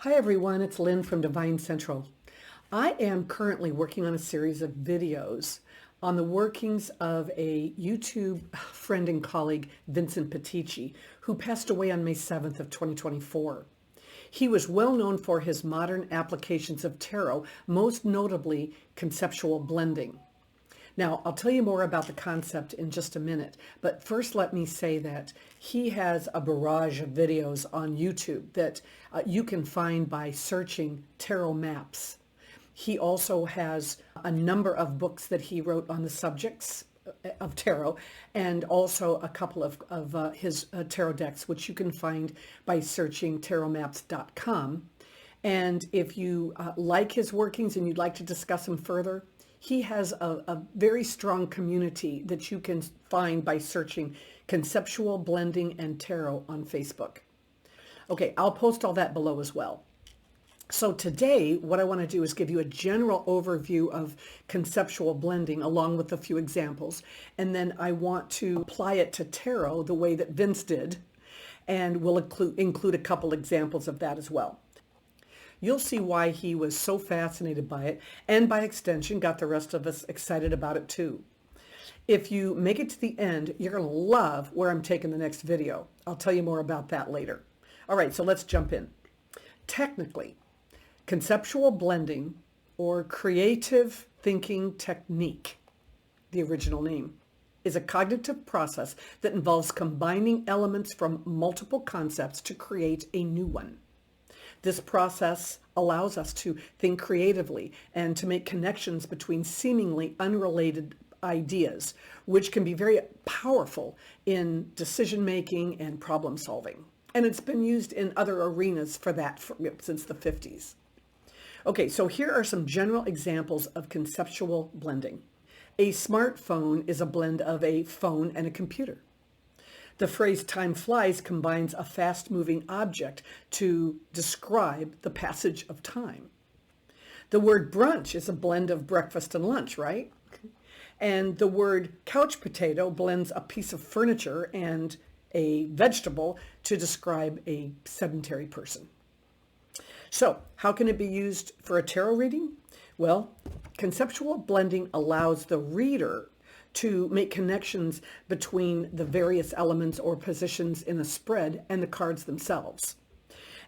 Hi everyone, it's Lynn from DevineCentral. I am currently working on a series of videos on the workings of a YouTube friend and colleague, Vincent Pitisci, who passed away on May 7th of 2024. He was well known for his modern applications of tarot, most notably conceptual blending. Now, I'll tell you more about the concept in just a minute, but first let me say that he has a barrage of videos on YouTube that you can find by searching tarot maps. He also has a number of books that he wrote on the subjects of tarot, and also a couple of his tarot decks, which you can find by searching tarotmaps.com. And if you like his workings and you'd like to discuss them further, he has a very strong community that you can find by searching Conceptual Blending and Tarot on Facebook. Okay, I'll post all that below as well. So today, what I want to do is give you a general overview of conceptual blending along with a few examples. And then I want to apply it to tarot the way that Vince did. And we'll include a couple examples of that as well. You'll see why he was so fascinated by it, and by extension got the rest of us excited about it too. If you make it to the end, you're going to love where I'm taking the next video. I'll tell you more about that later. All right, so let's jump in. Technically, conceptual blending, or creative thinking technique, the original name, is a cognitive process that involves combining elements from multiple concepts to create a new one. This process allows us to think creatively and to make connections between seemingly unrelated ideas, which can be very powerful in decision making and problem solving. And it's been used in other arenas for that since the 50s. Okay, so here are some general examples of conceptual blending. A smartphone is a blend of a phone and a computer. The phrase time flies combines a fast-moving object to describe the passage of time. The word brunch is a blend of breakfast and lunch, right? And the word couch potato blends a piece of furniture and a vegetable to describe a sedentary person. So, how can it be used for a tarot reading? Well, conceptual blending allows the reader to make connections between the various elements or positions in a spread and the cards themselves.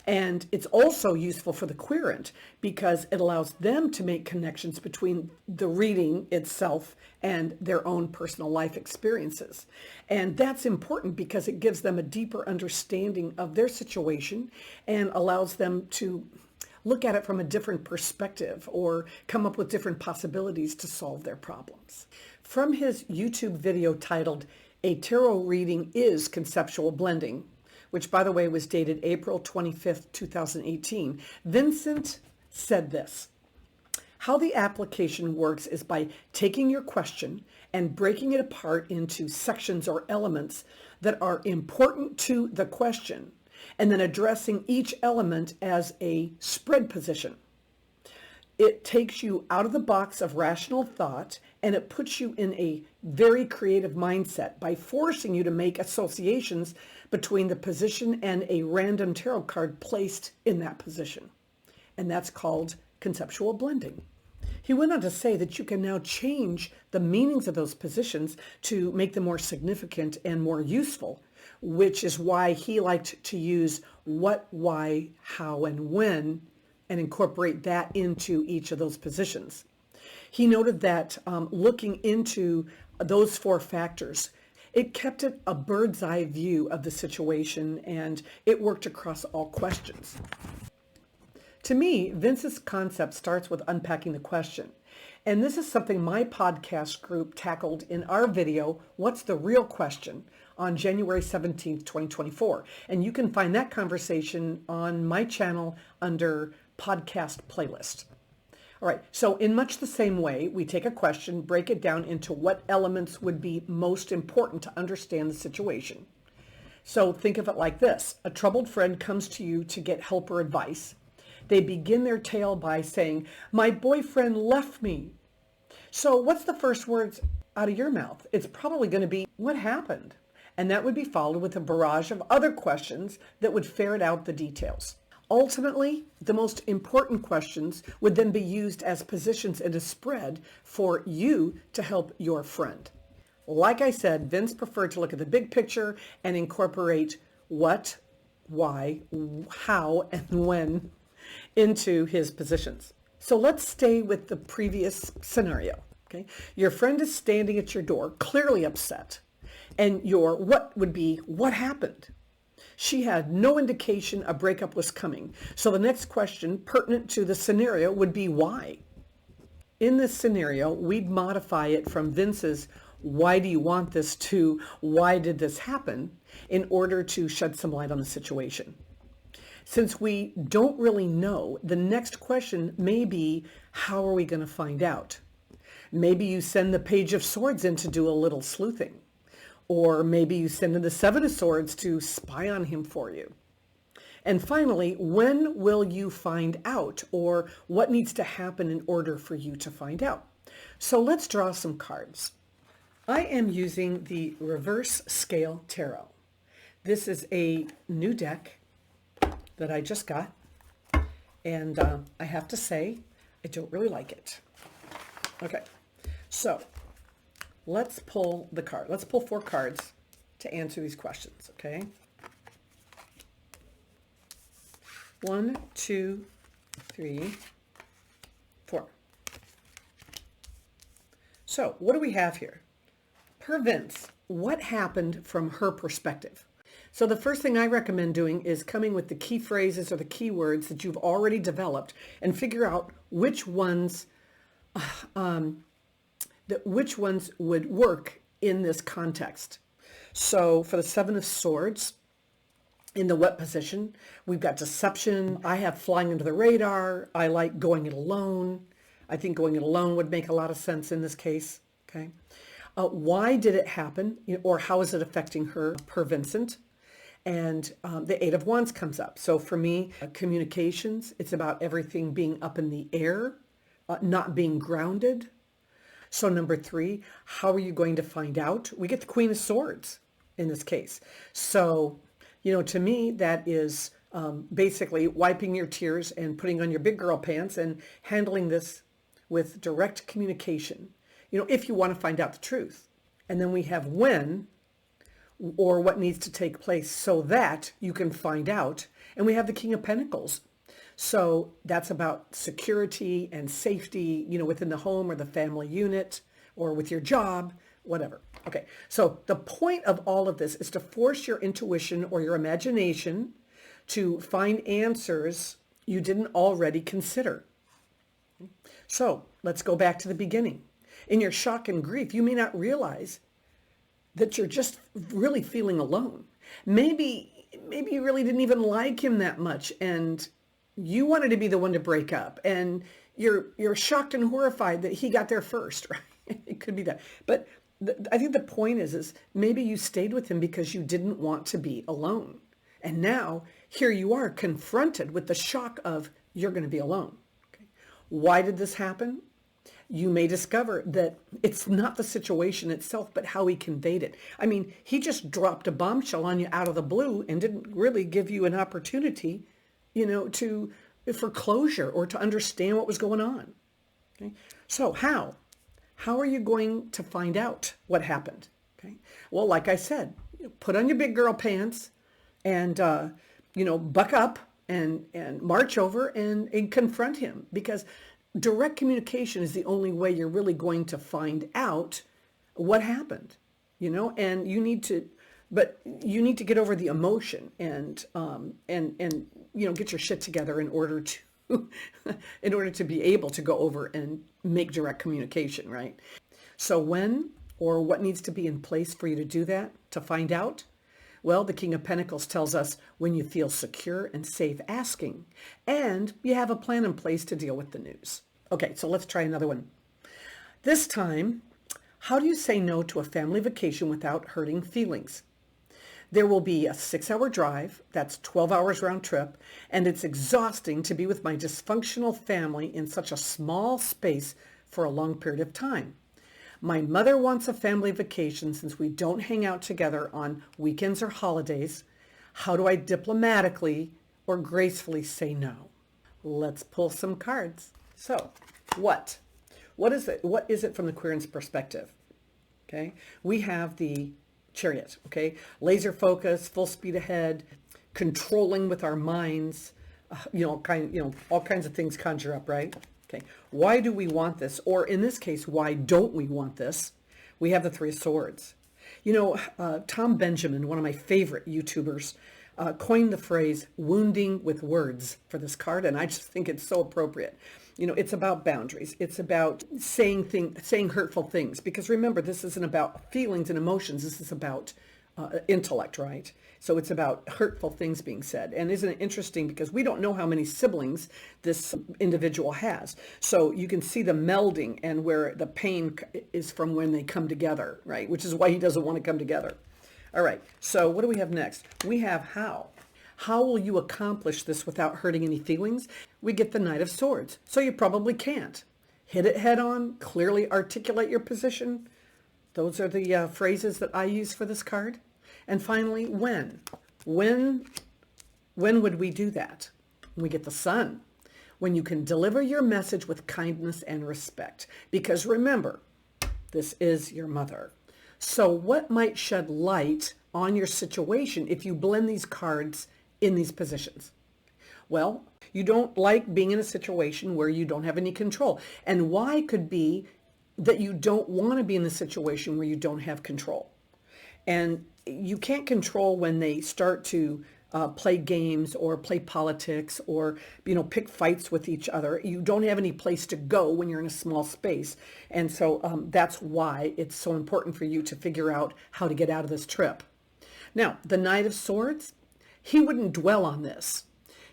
And it's also useful for the querent because it allows them to make connections between the reading itself and their own personal life experiences. And that's important because it gives them a deeper understanding of their situation and allows them to look at it from a different perspective or come up with different possibilities to solve their problems. From his YouTube video titled, "A Tarot Reading is Conceptual Blending," which by the way was dated April 25th, 2018, Vincent said this: "How the application works is by taking your question and breaking it apart into sections or elements that are important to the question, and then addressing each element as a spread position. It takes you out of the box of rational thought, and it puts you in a very creative mindset by forcing you to make associations between the position and a random tarot card placed in that position. And that's called conceptual blending." He went on to say that you can now change the meanings of those positions to make them more significant and more useful, which is why he liked to use what, why, how, and when, and incorporate that into each of those positions. He noted that looking into those four factors, it kept it a bird's eye view of the situation, and it worked across all questions. To me, Vince's concept starts with unpacking the question. And this is something my podcast group tackled in our video, "What's the Real Question?" on January 17th, 2024. And you can find that conversation on my channel under podcast playlist. All right, so in much the same way, we take a question, break it down into what elements would be most important to understand the situation. So think of it like this. A troubled friend comes to you to get help or advice. They begin their tale by saying, "My boyfriend left me." So what's the first words out of your mouth? It's probably going to be, "What happened?" And that would be followed with a barrage of other questions that would ferret out the details. Ultimately, the most important questions would then be used as positions in a spread for you to help your friend. Like I said, Vince preferred to look at the big picture and incorporate what, why, how, and when into his positions. So let's stay with the previous scenario. Okay, your friend is standing at your door, clearly upset, and your what would be, what happened? She had no indication a breakup was coming. So the next question pertinent to the scenario would be why? In this scenario, we'd modify it from Vince's why do you want this to why did this happen in order to shed some light on the situation. Since we don't really know, the next question may be, how are we going to find out? Maybe you send the Page of Swords in to do a little sleuthing. Or maybe you send in the Seven of Swords to spy on him for you. And finally, when will you find out, or what needs to happen in order for you to find out? So let's draw some cards. I am using the Reverse Scale Tarot. This is a new deck that I just got, and I have to say, I don't really like it. Okay, so let's pull the card. Let's pull 4 cards to answer these questions, okay? 1, 2, 3, 4. So what do we have here? Per Vince, what happened from her perspective? So the first thing I recommend doing is coming with the key phrases or the key words that you've already developed and figure out which ones would work in this context. So for the Seven of Swords, in the what position, we've got deception. I have flying under the radar. I like going it alone. I think going it alone would make a lot of sense in this case. Okay. Why did it happen? Or how is it affecting her per Vincent? And the Eight of Wands comes up. So for me, communications, it's about everything being up in the air, not being grounded. So number 3, how are you going to find out? We get the Queen of Swords in this case. So, to me, that is basically wiping your tears and putting on your big girl pants and handling this with direct communication, if you want to find out the truth. And then we have when, or what needs to take place so that you can find out. And we have the King of Pentacles. So that's about security and safety, within the home or the family unit or with your job, whatever. Okay, so the point of all of this is to force your intuition or your imagination to find answers you didn't already consider. So let's go back to the beginning. In your shock and grief, you may not realize that you're just really feeling alone. Maybe you really didn't even like him that much, and you wanted to be the one to break up, and you're shocked and horrified that he got there first, right? It could be that. But I think the point is maybe you stayed with him because you didn't want to be alone. And now here you are confronted with the shock of you're going to be alone. Okay. Why did this happen? You may discover that it's not the situation itself, but how he conveyed it. I mean, he just dropped a bombshell on you out of the blue and didn't really give you an opportunity, for closure or to understand what was going on. Okay. So how are you going to find out what happened? Okay. Well, like I said, put on your big girl pants and, buck up and march over and confront him, because direct communication is the only way you're really going to find out what happened, and you need to get over the emotion and get your shit together in order to be able to go over and make direct communication, right? So when or what needs to be in place for you to do that, to find out? Well, the King of Pentacles tells us when you feel secure and safe asking, and you have a plan in place to deal with the news. Okay, so let's try another one. This time, how do you say no to a family vacation without hurting feelings? There will be a 6-hour drive, that's 12 hours round trip, and it's exhausting to be with my dysfunctional family in such a small space for a long period of time. My mother wants a family vacation since we don't hang out together on weekends or holidays. How do I diplomatically or gracefully say no? Let's pull some cards. So, what? What is it? What is it from the querent's perspective? Okay, we have the Chariot. Okay, laser focus, full speed ahead, controlling with our minds. All kinds of things conjure up, right? Okay, why do we want this? Or in this case, why don't we want this? We have the Three of Swords. Tom Benjamin, one of my favorite YouTubers, coined the phrase wounding with words for this card, and I just think it's so appropriate. It's about boundaries. It's about saying hurtful things, because remember, this isn't about feelings and emotions. This is about intellect, right? So it's about hurtful things being said. And isn't it interesting, because we don't know how many siblings this individual has. So you can see the melding and where the pain is from when they come together, right? Which is why he doesn't want to come together. All right, so what do we have next? We have how. How will you accomplish this without hurting any feelings? We get the Knight of Swords, so you probably can't. Hit it head on, clearly articulate your position. Those are the phrases that I use for this card. And finally, when? When would we do that? We get the Sun. When you can deliver your message with kindness and respect. Because remember, this is your mother. So what might shed light on your situation if you blend these cards in these positions? Well, you don't like being in a situation where you don't have any control. And why could be that you don't want to be in the situation where you don't have control. And you can't control when they start to play games or play politics or, pick fights with each other. You don't have any place to go when you're in a small space. And so that's why it's so important for you to figure out how to get out of this trip. Now, the Knight of Swords, he wouldn't dwell on this.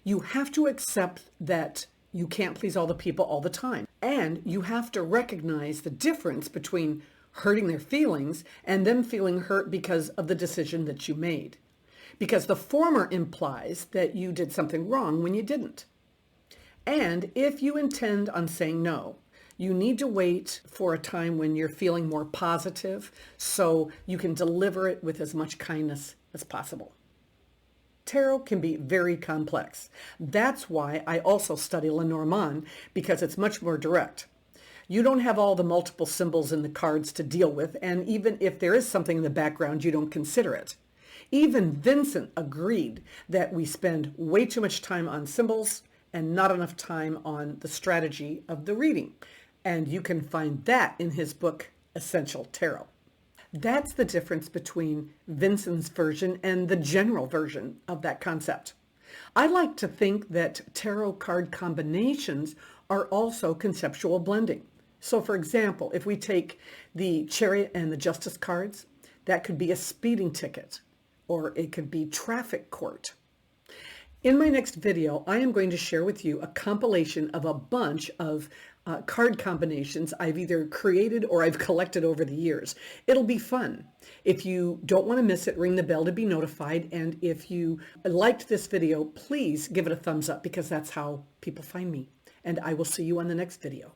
You have to accept that you can't please all the people all the time. And you have to recognize the difference between hurting their feelings and them feeling hurt because of the decision that you made. Because the former implies that you did something wrong when you didn't. And if you intend on saying no, you need to wait for a time when you're feeling more positive so you can deliver it with as much kindness as possible. Tarot can be very complex. That's why I also study Lenormand, because it's much more direct. You don't have all the multiple symbols in the cards to deal with, and even if there is something in the background, you don't consider it. Even Vincent agreed that we spend way too much time on symbols and not enough time on the strategy of the reading. And you can find that in his book, Essential Tarot. That's the difference between Vincent's version and the general version of that concept. I like to think that tarot card combinations are also conceptual blending. So for example, if we take the Chariot and the Justice cards, that could be a speeding ticket, or it could be traffic court. In my next video, I am going to share with you a compilation of a bunch of card combinations I've either created or I've collected over the years. It'll be fun. If you don't want to miss it, ring the bell to be notified. And if you liked this video, please give it a thumbs up, because that's how people find me. And I will see you on the next video.